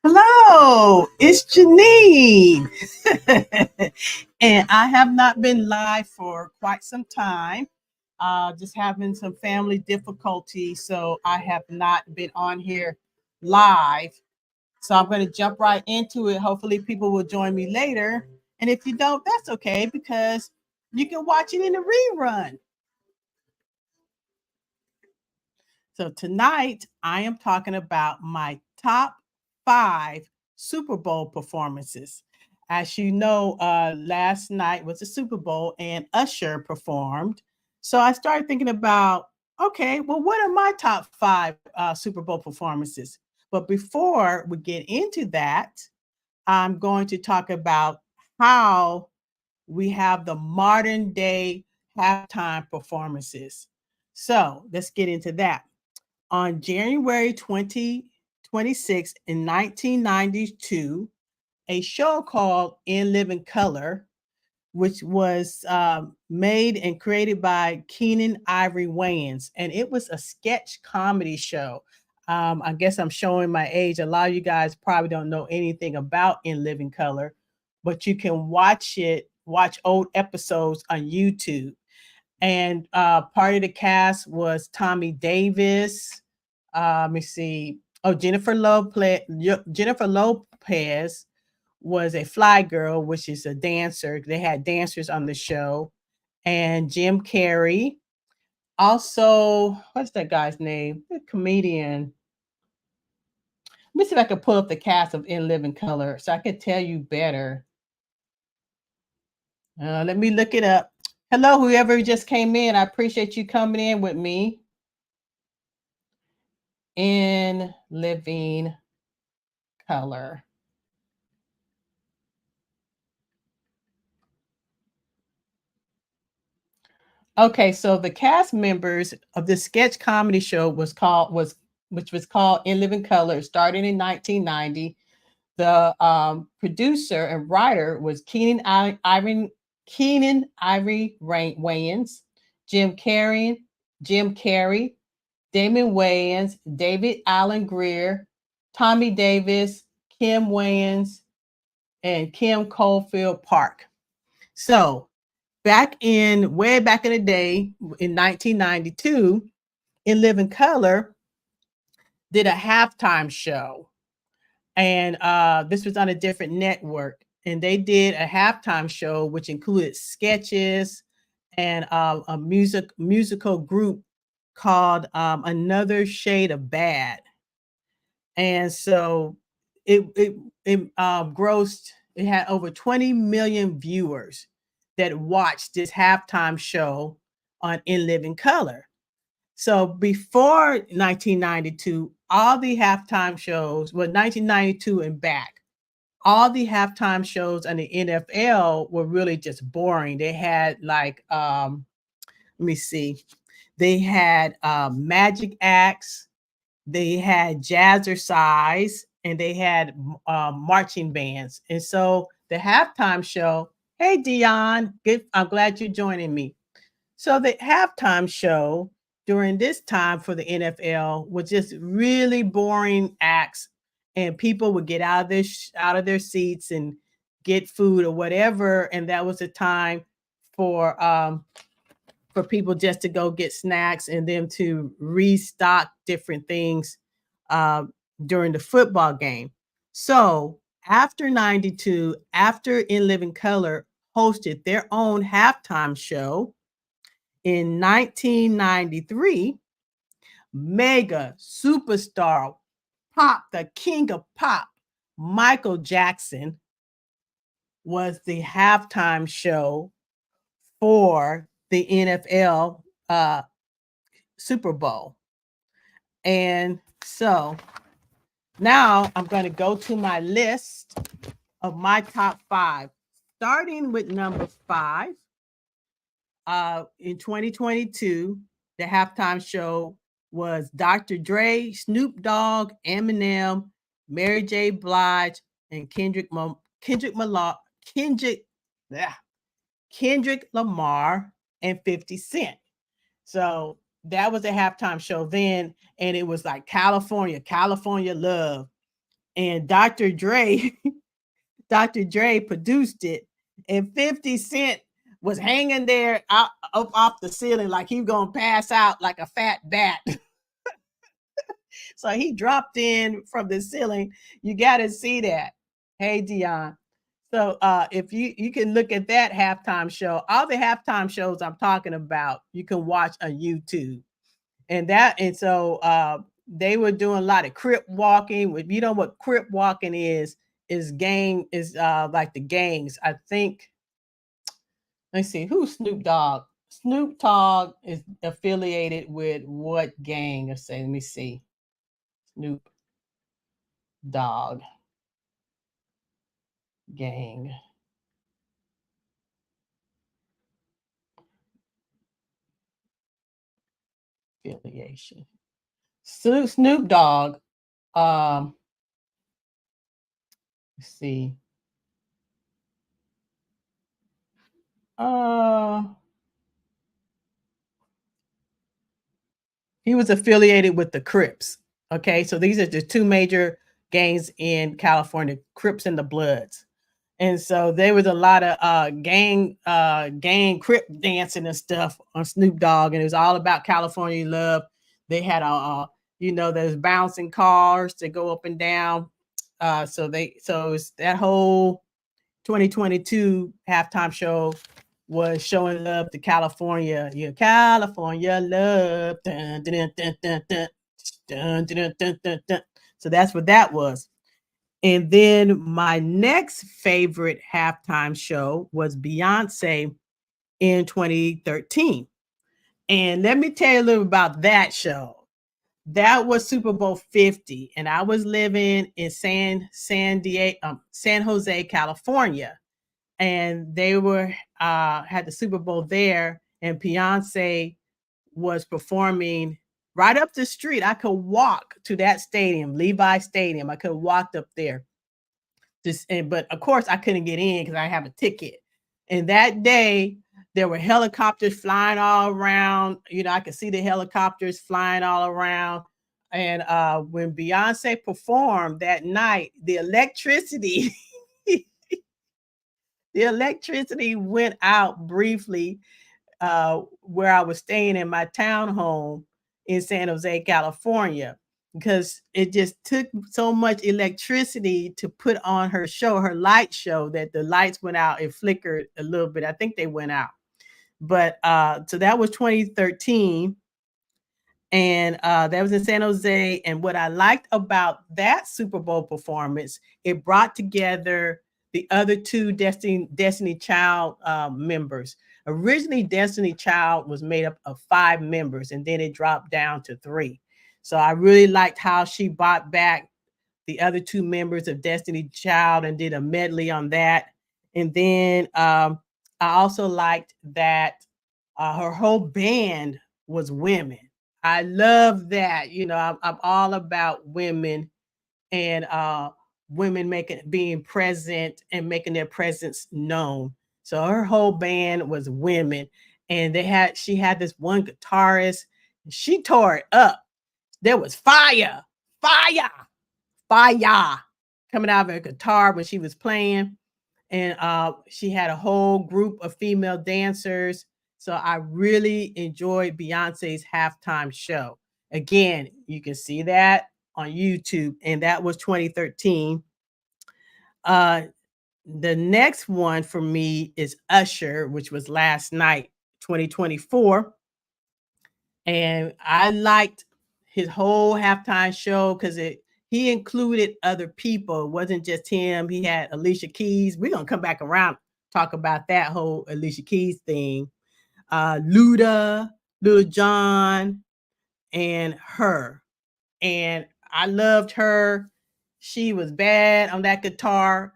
Hello, it's Janine. And I have not been live for quite some time. Just having some family difficulty, so I have not been on here live. So I'm going to jump right into it. Hopefully, people will join me later. And if you don't, that's okay because you can watch it in the rerun. So tonight, I am talking about my top five Super Bowl performances. As you know, last night was the Super Bowl and Usher performed. So I started thinking about, okay, well, what are my top five Super Bowl performances? But before we get into that, I'm going to talk about how we have the modern day halftime performances. So let's get into that. On January 26th in 1992, a show called In Living Color, which was made and created by Keenan Ivory Wayans, and it was a sketch comedy show. I guess I'm showing my age. A lot of you guys probably don't know anything about In Living Color, but you can watch old episodes on YouTube. And part of the cast was Tommy Davis. Let me see. Oh, Jennifer Lopez was a fly girl, which is a dancer. They had dancers on the show, and Jim Carrey. Also, what's that guy's name? The comedian. Let me see if I can pull up the cast of In Living Color so I can tell you better. Let me look it up. Hello, whoever just came in. I appreciate you coming in with me. In Living Color. Okay, so the cast members of the sketch comedy show which was called In Living Color, starting in 1990. The producer and writer was Keenan Ivory Wayans, Jim Carrey, Damon Wayans, David Allen Greer, Tommy Davis, Kim Wayans, and Kim Caulfield Park. So way back in the day in 1992, In Living Color did a halftime show. And this was on a different network. And they did a halftime show, which included sketches and a musical group called Another Shade of Bad. And so it grossed. It had over 20 million viewers that watched this halftime show on In Living Color. So before 1992, all the halftime shows, well, 1992 and back, all the halftime shows on the NFL were really just boring. They had like, let me see, they had magic acts, they had jazzercise, and they had marching bands. And so the halftime show, hey Dion, good, I'm glad you're joining me. So the halftime show during this time for the NFL was just really boring acts, and people would get out of their seats and get food or whatever, and that was a time for for people just to go get snacks and them to restock different things uh, during the football game. So after 92, after In Living Color hosted their own halftime show in 1993, mega superstar pop, the king of pop, Michael Jackson was the halftime show for the NFL Super Bowl. And so now I'm going to go to my list of my top five, starting with number five. In 2022, the halftime show was Dr. Dre, Snoop Dogg, Eminem, Mary J. Blige, and Kendrick, yeah, Kendrick Lamar, and 50 Cent. So that was a halftime show then, and it was like California Love. and Dr. Dre, Dr. Dre produced it, and 50 Cent was hanging there up off the ceiling like he was gonna pass out like a fat bat. So he dropped in from the ceiling. You got to see that. Hey, Dion. So if you can look at that halftime show, all the halftime shows I'm talking about, you can watch on YouTube. And so they were doing a lot of crip walking. If you know what crip walking is gang is like the gangs. I think, let's see, who's Snoop Dogg? Snoop Dogg is affiliated with what gang? Let's say, let me see. Snoop Dogg gang affiliation. Snoop Dogg. Let's see. Uh, he was affiliated with the Crips. Okay, so these are the two major gangs in California: Crips and the Bloods. And so there was a lot of gang crip dancing and stuff on Snoop Dogg, and it was all about California love. They had those bouncing cars that go up and down. So it's that whole 2022 halftime show was showing love to California. Yeah, California love. Dun, dun, dun, dun, dun, dun, dun, dun, dun, dun. So that's what that was. And then my next favorite halftime show was Beyonce in 2013. And let me tell you a little about that show. That was Super Bowl 50, and I was living in San Jose, California, and they were had the Super Bowl there, and Beyonce was performing right up the street. I could walk to that stadium, Levi Stadium. I could walk up there. But of course I couldn't get in because I have a ticket. And that day there were helicopters flying all around. I could see the helicopters flying all around. And when Beyonce performed that night, the electricity the electricity went out briefly where I was staying in my townhome in San Jose, California, because it just took so much electricity to put on her show, her light show, that the lights went out. It flickered a little bit. I think they went out. But so that was 2013. And that was in San Jose. And what I liked about that Super Bowl performance, it brought together the other two Destiny Child members. Originally, Destiny Child was made up of 5 members, and then it dropped down to 3. So I really liked how she brought back the other 2 members of Destiny Child and did a medley on that. And then I also liked that her whole band was women. I love that. I'm all about women and women being present and making their presence known. So her whole band was women, and she had this one guitarist. She tore it up. There was fire, fire coming out of her guitar when she was playing. And she had a whole group of female dancers. So I really enjoyed Beyonce's halftime show. Again, you can see that on YouTube, and that was 2013. Uh, the next one for me is Usher, which was last night, 2024. And I liked his whole halftime show because he included other people. It wasn't just him. He had Alicia Keys. We're gonna come back around, talk about that whole Alicia Keys thing. Luda, Lil Jon, and her. And I loved her. She was bad on that guitar.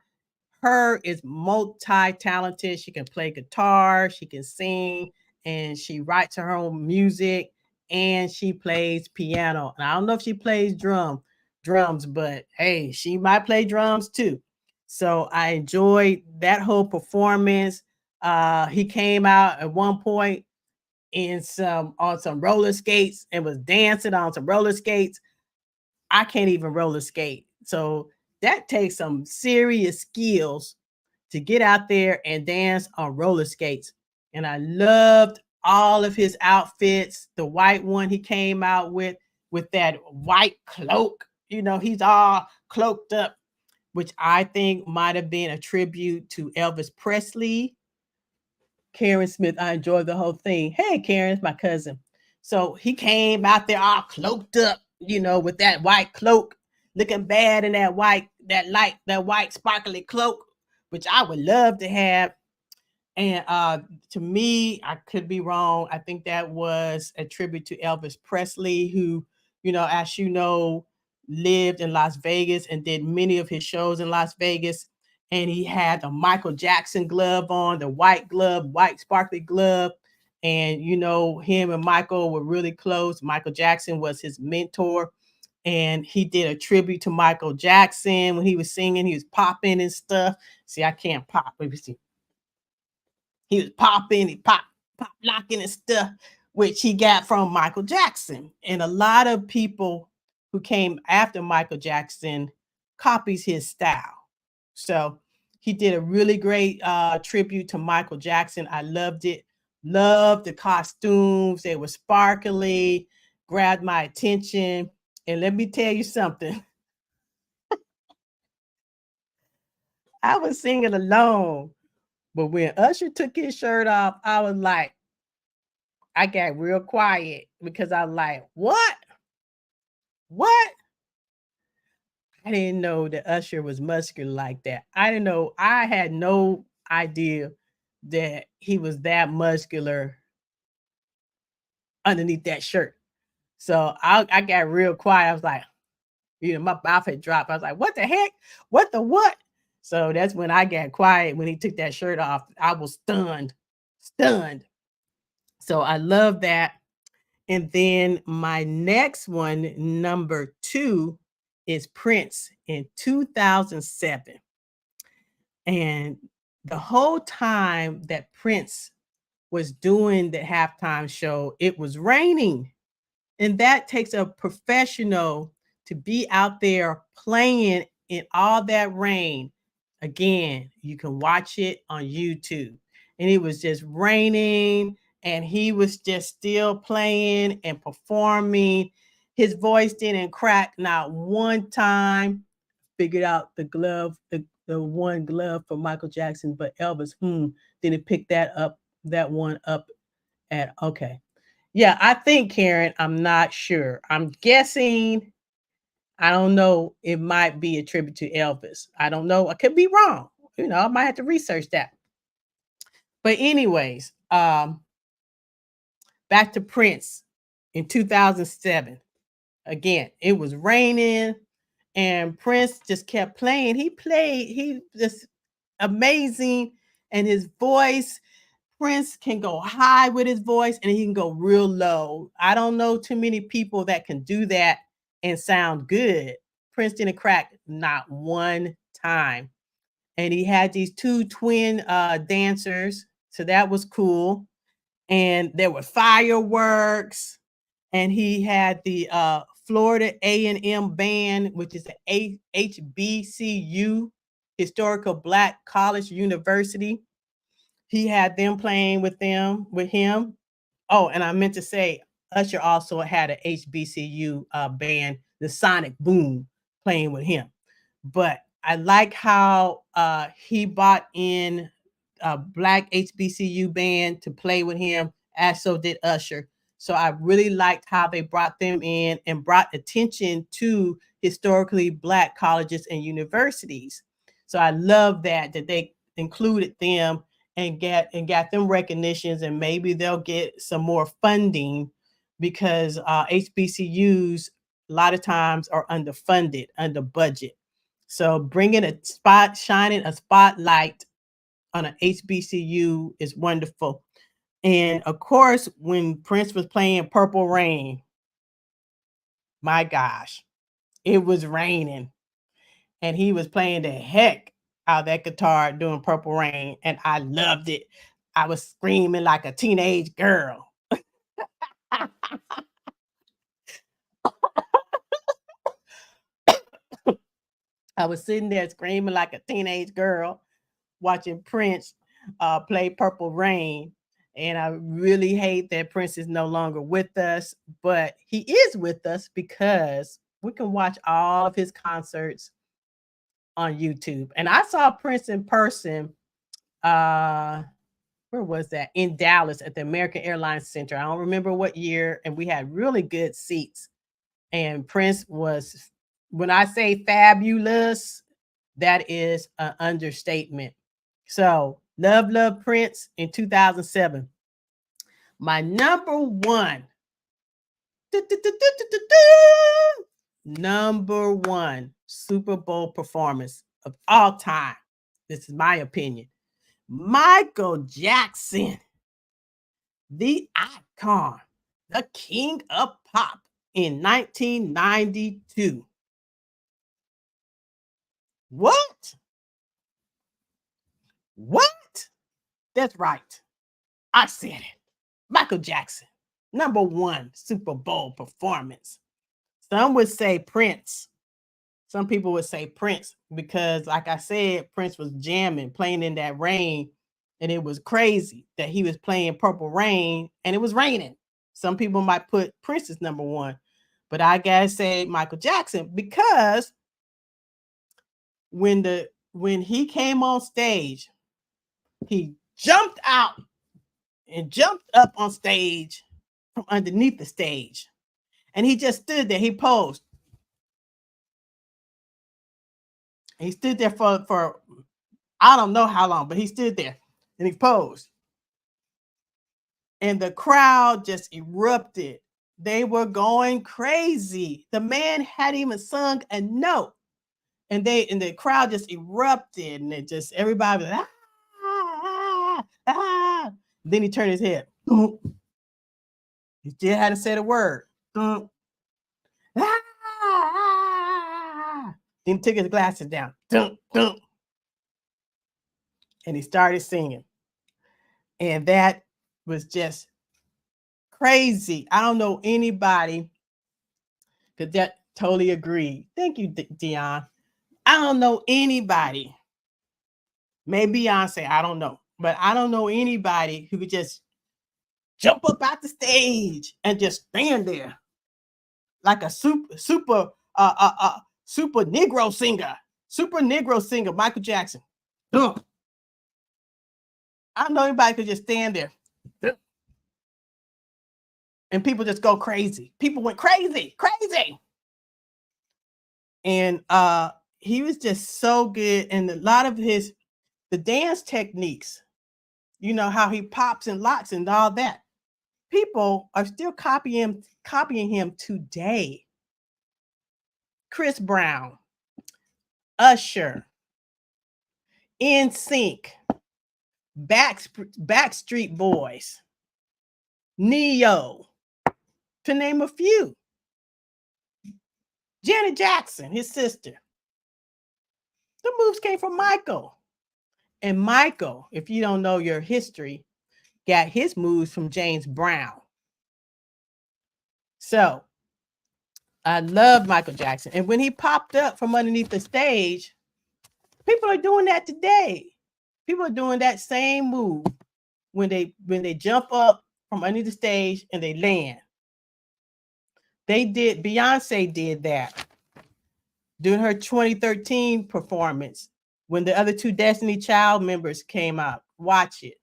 Her is multi-talented. She can play guitar, she can sing, and she writes her own music, and she plays piano. And I don't know if she plays drums, but hey, she might play drums too. So I enjoyed that whole performance. He came out at one point on some roller skates and was dancing on some roller skates. I can't even roller skate. So that takes some serious skills to get out there and dance on roller skates. And I loved all of his outfits. The white one he came out with that white cloak. You know, he's all cloaked up, which I think might have been a tribute to Elvis Presley. Karen Smith, I enjoyed the whole thing. Hey, Karen's my cousin. So he came out there all cloaked up, you know, with that white cloak, looking bad in that white sparkly cloak, which I would love to have. And to me, I could be wrong. I think that was a tribute to Elvis Presley, who, you know, as you know, lived in Las Vegas and did many of his shows in Las Vegas. And he had the Michael Jackson glove on, the white glove, white sparkly glove. And, you know, him and Michael were really close. Michael Jackson was his mentor. And he did a tribute to Michael Jackson when he was singing, he was popping and stuff. See, I can't pop. Let me see. He was popping, pop locking and stuff, which he got from Michael Jackson. And a lot of people who came after Michael Jackson copies his style. So he did a really great tribute to Michael Jackson. I loved it. Loved the costumes. They were sparkly, grabbed my attention. And let me tell you something. I was singing along, but when Usher took his shirt off, I was like, I got real quiet because I was like, what? What? I didn't know that Usher was muscular like that. I didn't know. I had no idea that he was that muscular underneath that shirt. So I got real quiet. I was like, you know, my mouth had dropped. I was like, what the heck? What the what? So that's when I got quiet when he took that shirt off. I was stunned, stunned. So I love that. And then my next one, number 2, is Prince in 2007. And the whole time that Prince was doing the halftime show, it was raining. And that takes a professional to be out there playing in all that rain. Again, you can watch it on YouTube. And it was just raining and he was just still playing and performing. His voice didn't crack not one time. Figured out the one glove for Michael Jackson, but Elvis, didn't pick that one up at okay. Yeah, I think, Karen, I'm not sure. I'm guessing, I don't know, it might be a tribute to Elvis. I don't know. I could be wrong. You know, I might have to research that. But anyways, back to Prince in 2007. Again, it was raining and Prince just kept playing. He just amazing and his voice, Prince can go high with his voice and he can go real low. I don't know too many people that can do that and sound good. Prince didn't crack not one time. And he had these two twin dancers. So that was cool. And there were fireworks. And he had the Florida A&M band, which is a HBCU, Historical Black College University. He had them playing with him. Oh, and I meant to say, Usher also had an HBCU band, the Sonic Boom, playing with him. But I like how he brought in a black HBCU band to play with him, as so did Usher. So I really liked how they brought them in and brought attention to historically black colleges and universities. So I love that they included them and got them recognitions, and maybe they'll get some more funding because HBCUs a lot of times are underfunded, under budget. So shining a spotlight on an HBCU is wonderful. And of course, when Prince was playing Purple Rain, my gosh, it was raining and he was playing the heck out of that guitar doing Purple Rain, and I loved it. I was screaming like a teenage girl. I was sitting there screaming like a teenage girl watching Prince play Purple Rain. And I really hate that Prince is no longer with us, but he is with us because we can watch all of his concerts on YouTube. And I saw Prince in person. Where was that? In Dallas at the American Airlines Center. I don't remember what year. And we had really good seats. And Prince was, when I say fabulous, that is an understatement. So, love Prince in 2007. My number one, number one Super Bowl performance of all time. This is my opinion. Michael Jackson, the icon, the king of pop in 1992. What? What? That's right. I said it. Michael Jackson, number one Super Bowl performance. Some would say Prince. Some people would say Prince because, like I said, Prince was jamming, playing in that rain, and it was crazy that he was playing Purple Rain and it was raining. Some people might put Prince as number one, but I gotta say Michael Jackson because when he came on stage, he jumped out and jumped up on stage from underneath the stage. And he just stood there. He posed. He stood there for I don't know how long, but he stood there and he posed. And the crowd just erupted. They were going crazy. The man hadn't even sung a note. And the crowd just erupted. And it just everybody was like, ah. Then he turned his head. He still hadn't said a word. Then he took his glasses down. And he started singing. And that was just crazy. I don't know anybody because that totally agree. Thank you, Dion. I don't know anybody. Maybe Beyonce, I don't know. But I don't know anybody who could just jump up out the stage and just stand there like a super Negro singer, Michael Jackson. I don't know anybody could just stand there and people just go crazy. People went crazy. And he was just so good. And a lot of the dance techniques, you know, how he pops and locks and all that. People are still copying him today. Chris Brown, Usher, NSYNC, Backstreet Boys, Neo, to name a few. Janet Jackson, his sister. The moves came from Michael. And Michael, if you don't know your history, got his moves from James Brown. So I love Michael Jackson. And when he popped up from underneath the stage, people are doing that today. People are doing that same move when they jump up from underneath the stage and they land. Beyonce did that during her 2013 performance when the other two Destiny Child members came out. Watch it.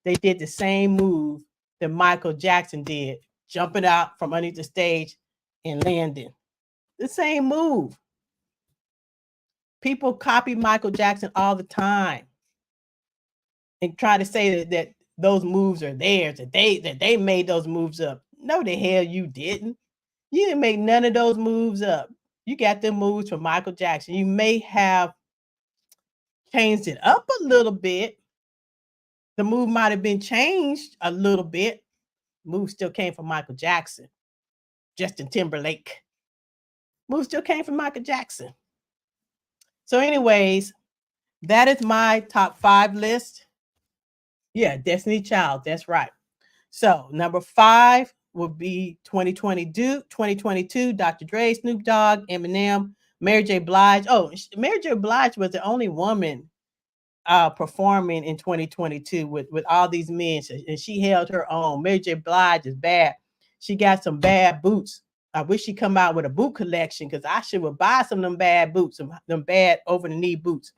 They did the same move that Michael Jackson did, jumping out from underneath the stage and landing. The same move. People copy Michael Jackson all the time and try to say that those moves are theirs, that they made those moves up. No, the hell you didn't. You didn't make none of those moves up. You got them moves from Michael Jackson. You may have changed it up a little bit. The move might have been changed a little bit. Move still came from Michael Jackson. Justin Timberlake. Move still came from Michael Jackson. So anyways, that is my top 5 list. Yeah, Destiny Child. That's right. So number 5 would be 2022, Dr. Dre, Snoop Dogg, Eminem. Mary J. Blige. Oh, Mary J. Blige was the only woman performing in 2022 with all these men, and she held her own. Mary J. Blige is bad. She got some bad boots. I wish she come out with a boot collection because I should would buy some of them bad boots, them bad over the knee boots.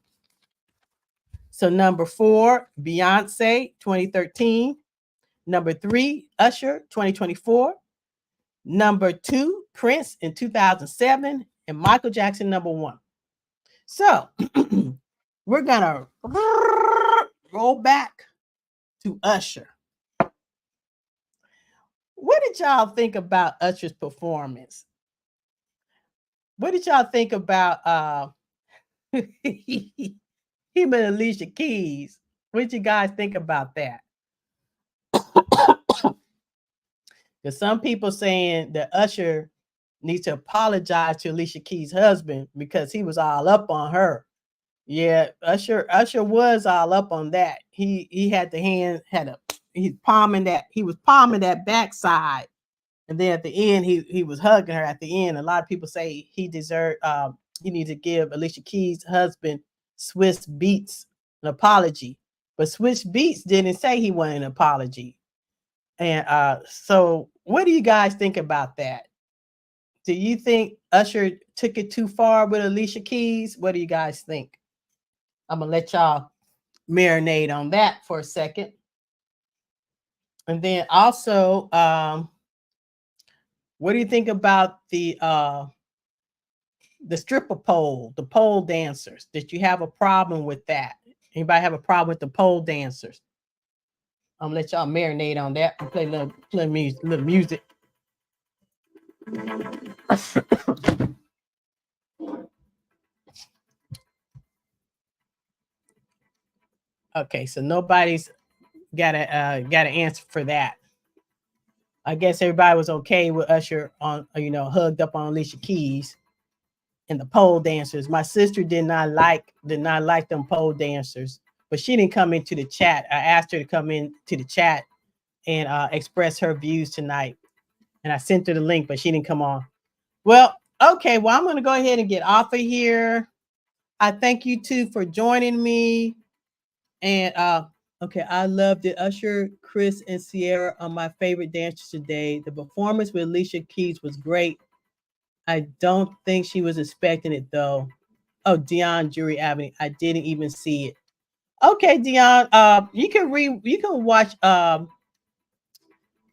So number 4, Beyonce, 2013. Number 3, Usher, 2024. Number 2, Prince in 2007, and Michael Jackson, number 1. So we're gonna roll back to Usher. What did y'all think about Usher's performance? What did y'all think about him and Alicia Keys? What did you guys think about that? Because some people saying that Usher needs to apologize to Alicia Keys' husband because he was all up on her. Yeah, Usher was all up on that. He had the hand, he was palming that backside. And then at the end, he was hugging her at the end. A lot of people say he needs to give Alicia Keys' husband, Swizz Beatz, an apology. But Swizz Beatz didn't say he wanted an apology. And so what do you guys think about that? Do you think Usher took it too far with Alicia Keys? What do you guys think? I'm going to let y'all marinate on that for a second. And then also, what do you think about the stripper pole, the pole dancers? Did you have a problem with that? Anybody have a problem with the pole dancers? I'm gonna let y'all marinate on that and play little music. Okay, so nobody's got an answer for that. I guess everybody was okay with Usher on, hugged up on Alicia Keys and the pole dancers. My sister did not like them pole dancers, but she didn't come into the chat. I asked her to come into the chat and express her views tonight, and I sent her the link, but she didn't come on. Well, okay. Well, I'm going to go ahead and get off of here. I thank you two for joining me. And okay, I loved it. Usher, Chris, and Sierra are my favorite dancers today. The performance with Alicia Keys was great. I don't think she was expecting it though. Oh, Dion Jury Avenue. I didn't even see it. Okay, Dion. You can watch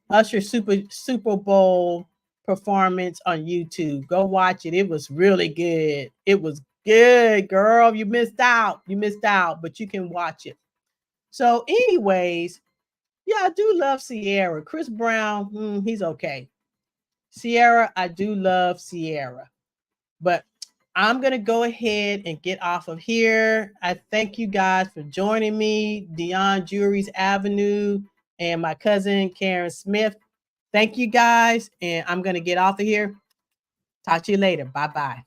Usher Super Bowl performance on YouTube. Go watch it. It was really good. It was good, girl. You missed out. But you can watch it. So, anyways, yeah, I do love Sierra. Chris Brown, he's okay. Sierra, I do love Sierra. But I'm going to go ahead and get off of here. I thank you guys for joining me, Dion Jury's Avenue, and my cousin, Karen Smith. Thank you guys. And I'm going to get off of here. Talk to you later. Bye-bye.